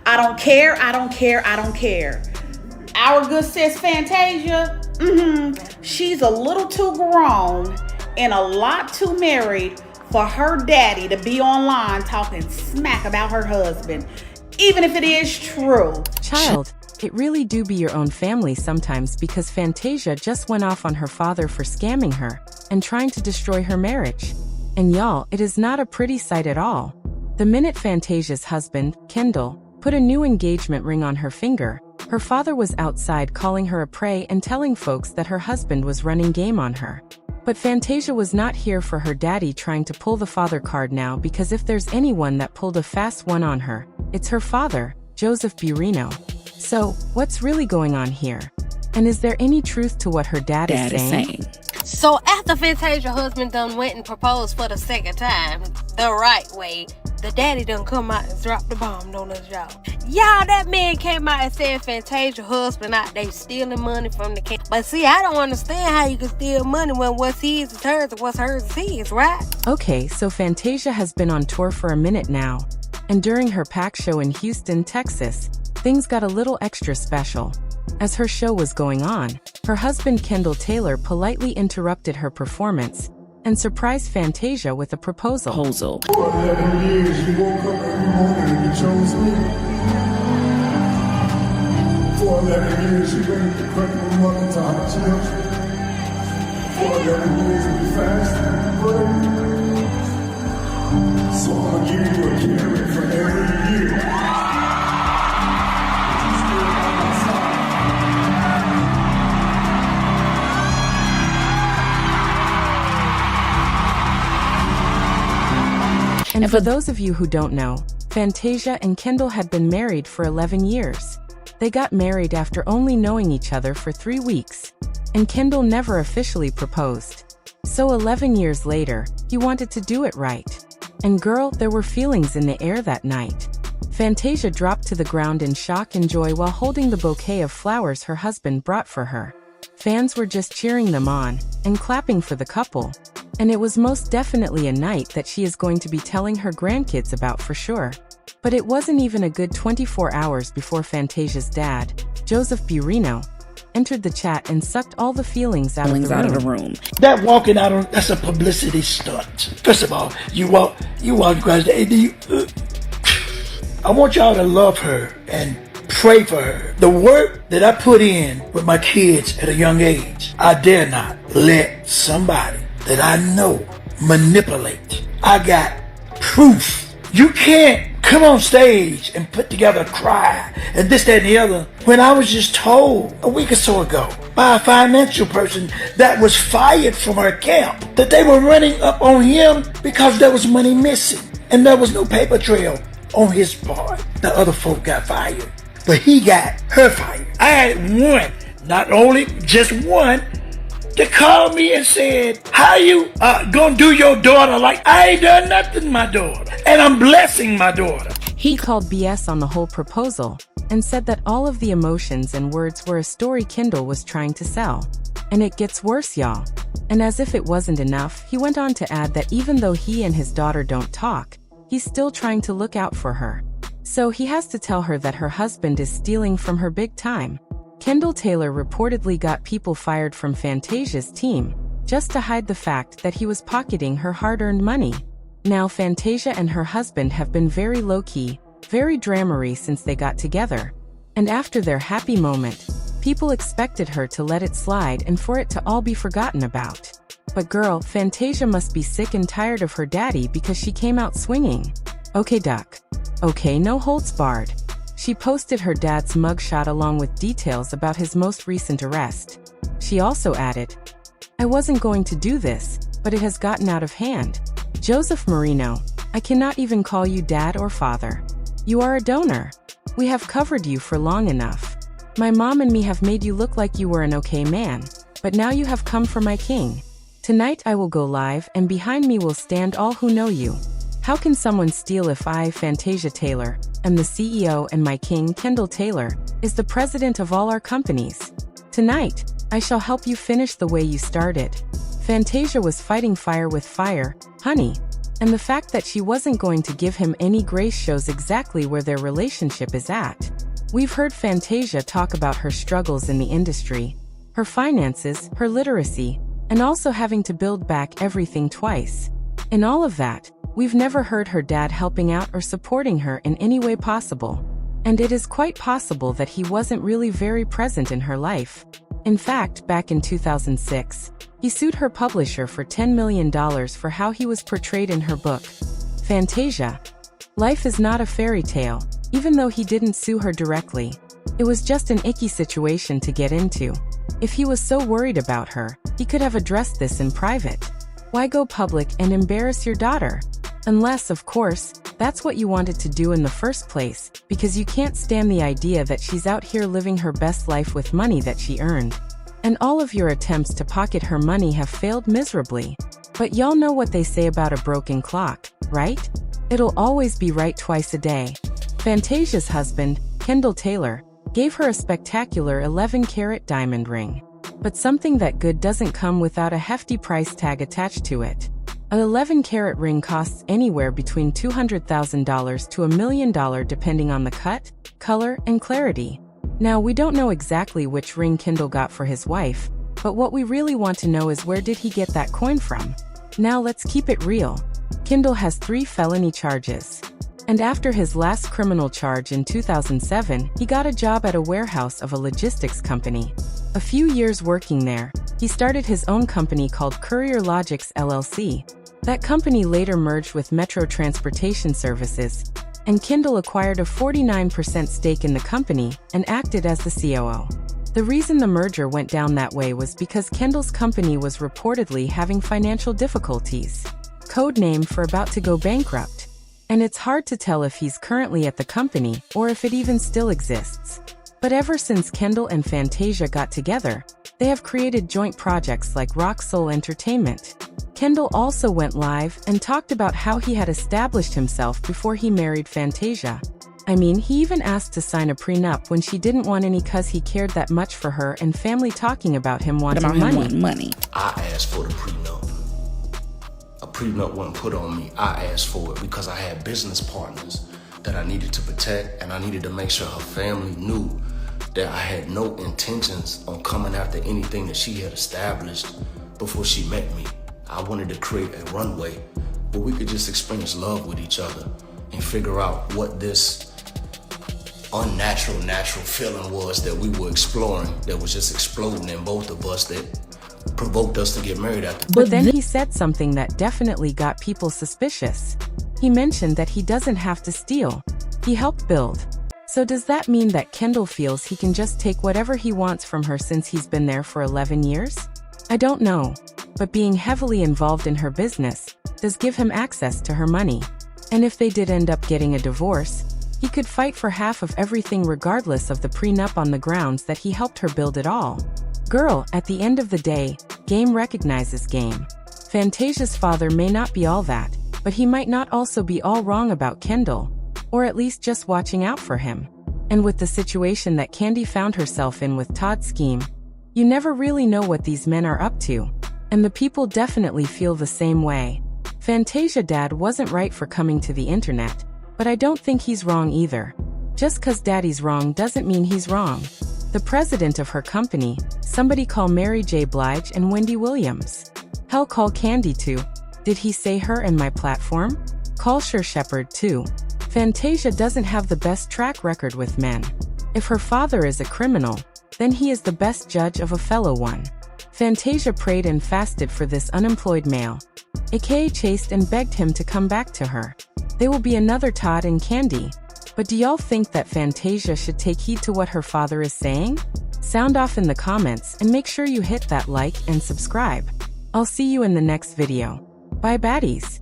I don't care, I don't care, I don't care. Our good sis Fantasia, she's a little too grown and a lot too married for her daddy to be online talking smack about her husband, even if it is true. Child, it really do be your own family sometimes, because Fantasia just went off on her father for scamming her and trying to destroy her marriage. And y'all, it is not a pretty sight at all. The minute Fantasia's husband, Kendall, put a new engagement ring on her finger, her father was outside calling her a prey and telling folks that her husband was running game on her. But Fantasia was not here for her daddy trying to pull the father card now, because if there's anyone that pulled a fast one on her, it's her father, Joseph Barrino. So, what's really going on here? And is there any truth to what her dad is saying? So after Fantasia's husband done went and proposed for the second time, the right way, the daddy done come out and dropped the bomb on us, y'all. Y'all, that man came out and said Fantasia's husband out there stealing money from the king. But see, I don't understand how you can steal money when what's his is hers and what's hers is his, right? Okay, so Fantasia has been on tour for a minute now. And during her pack show in Houston, Texas, things got a little extra special. As her show was going on, her husband Kendall Taylor politely interrupted her performance and surprised Fantasia with a proposal. For 11 years, you woke up every morning and you chose me. For 11 years, you waited to cut your mother to hot chips. For 11 years, we fasted and prayed. So I'm gonna give you a carrot for every year. And for those of you who don't know, Fantasia and Kendall had been married for 11 years. They got married after only knowing each other for 3 weeks, and Kendall never officially proposed. So 11 years later, he wanted to do it right. And girl, there were feelings in the air that night. Fantasia dropped to the ground in shock and joy while holding the bouquet of flowers her husband brought for her. Fans were just cheering them on and clapping for the couple. And it was most definitely a night that she is going to be telling her grandkids about for sure. But it wasn't even a good 24 hours before Fantasia's dad, Joseph Barrino, entered the chat and sucked all the feelings out of the room. That walking out on, that's a publicity stunt. First of all, you walk across the I want y'all to love her and pray for her. The work that I put in with my kids at a young age, I dare not let somebody that I know manipulate. I got proof. You can't come on stage and put together a cry and this, that, and the other, when I was just told a week or so ago by a financial person that was fired from her camp that they were running up on him because there was money missing and there was no paper trail on his part. The other folk got fired, but he got her fired. I had one, not only just one, to call me and said, how you gonna do your daughter like I ain't done nothing to my daughter, and I'm blessing my daughter. He called BS on the whole proposal and said that all of the emotions and words were a story Kendall was trying to sell. And it gets worse, y'all. And as if it wasn't enough, he went on to add that even though he and his daughter don't talk, he's still trying to look out for her. So he has to tell her that her husband is stealing from her big time. Kendall Taylor reportedly got people fired from Fantasia's team just to hide the fact that he was pocketing her hard-earned money. Now Fantasia and her husband have been very low-key, very dramery since they got together. And after their happy moment, people expected her to let it slide and for it to all be forgotten about. But girl, Fantasia must be sick and tired of her daddy because she came out swinging. Okay, duck. Okay, no holds barred. She posted her dad's mugshot along with details about his most recent arrest. She also added, I wasn't going to do this, but it has gotten out of hand. Joseph Barrino, I cannot even call you dad or father. You are a donor. We have covered you for long enough. My mom and me have made you look like you were an okay man, but now you have come for my king. Tonight I will go live and behind me will stand all who know you. How can someone steal if I, Fantasia Taylor, am the CEO and my king, Kendall Taylor, is the president of all our companies? Tonight, I shall help you finish the way you started. Fantasia was fighting fire with fire, honey. And the fact that she wasn't going to give him any grace shows exactly where their relationship is at. We've heard Fantasia talk about her struggles in the industry, her finances, her literacy, and also having to build back everything twice. In all of that, we've never heard her dad helping out or supporting her in any way possible. And it is quite possible that he wasn't really very present in her life. In fact, back in 2006, he sued her publisher for $10 million for how he was portrayed in her book, Fantasia. Life is not a fairy tale, even though he didn't sue her directly. It was just an icky situation to get into. If he was so worried about her, he could have addressed this in private. Why go public and embarrass your daughter? Unless, of course, that's what you wanted to do in the first place, because you can't stand the idea that she's out here living her best life with money that she earned. And all of your attempts to pocket her money have failed miserably. But y'all know what they say about a broken clock, right? It'll always be right twice a day. Fantasia's husband, Kendall Taylor, gave her a spectacular 11-carat diamond ring. But something that good doesn't come without a hefty price tag attached to it. An 11-carat ring costs anywhere between $200,000 to $1 million depending on the cut, color, and clarity. Now, we don't know exactly which ring Kendall got for his wife, but what we really want to know is where did he get that coin from? Now let's keep it real. Kendall has 3 felony charges. And after his last criminal charge in 2007, he got a job at a warehouse of a logistics company. A few years working there, he started his own company called Courier Logics LLC. That company later merged with Metro Transportation Services, and Kendall acquired a 49% stake in the company and acted as the COO. The reason the merger went down that way was because Kendall's company was reportedly having financial difficulties, code name for about to go bankrupt. And it's hard to tell if he's currently at the company or if it even still exists. But ever since Kendall and Fantasia got together, they have created joint projects like Rock Soul Entertainment. Kendall also went live and talked about how he had established himself before he married Fantasia. I mean, he even asked to sign a prenup when she didn't want any cause he cared that much for her and family talking about him wanting money. I asked for the prenup. A prenup wasn't put on me. I asked for it because I had business partners that I needed to protect, and I needed to make sure her family knew that I had no intentions on coming after anything that she had established before she met me. I wanted to create a runway where we could just experience love with each other and figure out what this natural feeling was that we were exploring, that was just exploding in both of us, that provoked us to get married after. But then he said something that definitely got people suspicious. He mentioned that he doesn't have to steal. He helped build. So does that mean that Kendall feels he can just take whatever he wants from her since he's been there for 11 years? I don't know. But being heavily involved in her business does give him access to her money. And if they did end up getting a divorce, he could fight for half of everything regardless of the prenup on the grounds that he helped her build it all. Girl, at the end of the day, game recognizes game. Fantasia's father may not be all that, but he might not also be all wrong about Kendall, or at least just watching out for him. And with the situation that Candy found herself in with Todd's scheme, you never really know what these men are up to. And the people definitely feel the same way. Fantasia dad wasn't right for coming to the internet, but I don't think he's wrong either. Just cause daddy's wrong doesn't mean he's wrong. The president of her company, somebody call Mary J. Blige and Wendy Williams. Hell, call Candy too. Did he say her and my platform? Call Sher Shepherd too. Fantasia doesn't have the best track record with men. If her father is a criminal, then he is the best judge of a fellow one. Fantasia prayed and fasted for this unemployed male, aka chased and begged him to come back to her. There will be another Todd and Candy. But do y'all think that Fantasia should take heed to what her father is saying? Sound off in the comments and make sure you hit that like and subscribe. I'll see you in the next video. Bye baddies.